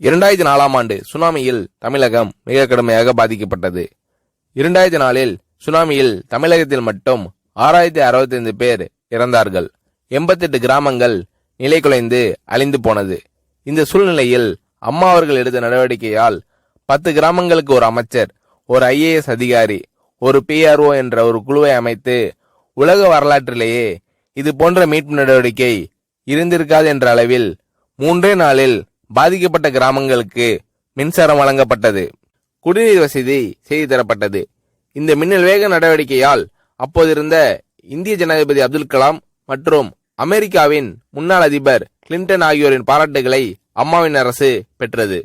2004ஆம் ஆண்டு சுனாமியில் தமிழகம் மிக கடுமையாக பாதிக்கப்பட்டது. 2004இல் சுனாமியில் தமிழகத்தில் மட்டும் 6065 பேர் இறந்தார்கள். 88 கிராமங்கள் நிலைகுலைந்து அழிந்து போனது. இந்த சூழ்நிலையில் அம்மா அவர்கள் எடுத்த நடவடிக்கையால் 10 கிராமங்களுக்கு ஒரு அமைச்சர், ஒரு IAS அதிகாரி, ஒரு PRO என்ற ஒரு குழுவை அமைத்து உலக வரலாற்றிலேயே இது போன்ற மீட்பு நடவடிக்கை இருந்திருக்காது என்ற அளவில் 3 நாளில் பாதிக்கப்பட்ட கிராமங்களுக்கு மின்சாரம் வழங்கப்பட்டது. குடிநீர் வசதி செய்து தரப்பட்டது. இந்த மின்னல் வேக நடவடிக்கையால் அப்போதிருந்த இந்திய ஜனாதிபதி அப்துல் கலாம் மற்றும் அமெரிக்காவின் முன்னாள் அதிபர் கிளின்டன் ஆகியோரின் பாராட்டுகளை அம்மாவின் அரசு பெற்றது.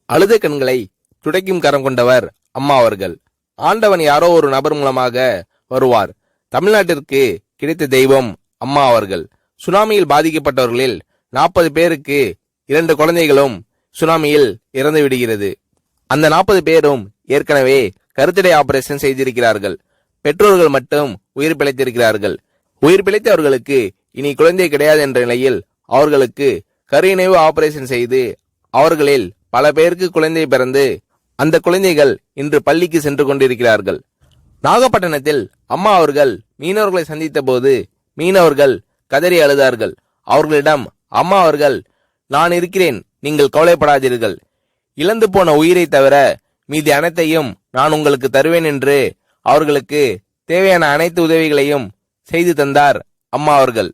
அழுத கண்களை துடைக்கும் கரம் கொண்டவர் அம்மா அவர்கள். ஆண்டவன் யாரோ ஒரு நபர் மூலமாக வருவார். தமிழ்நாட்டிற்கு கிடைத்த தெய்வம் அம்மா அவர்கள். சுனாமியில் பாதிக்கப்பட்டவர்களில் 40 பேருக்கு 2 குழந்தைகளும் சுனாமியில் இறந்து விடுகிறது. அந்த 40 பேரும் ஏற்கனவே கருத்தடை ஆபரேஷன் செய்திருக்கிறார்கள். பெற்றோர்கள் மட்டும் உயிர் பிழைத்திருக்கிறார்கள். உயிர் பிழைத்தவர்களுக்கு இனி குழந்தை கிடையாது என்ற நிலையில் அவர்களுக்கு கருணைவு ஆபரேஷன் செய்து அவர்களில் பல பேருக்கு குழந்தை பிறந்து அந்த குழந்தைகள் இன்று பள்ளிக்கு சென்று கொண்டிருக்கிறார்கள். நாகப்பட்டினத்தில் அம்மா அவர்கள் மீனவர்களை சந்தித்த போது மீனவர்கள் கதறி அழுதார்கள். அவர்களிடம் அம்மா அவர்கள், நான் இருக்கிறேன், நீங்கள் கவலைப்படாதீர்கள், இழந்து போன உயிரை தவிர மீதி அனைத்தையும் நான் உங்களுக்கு தருவேன் என்று அவர்களுக்கு தேவையான அனைத்து உதவிகளையும் செய்து தந்தார் அம்மா அவர்கள்.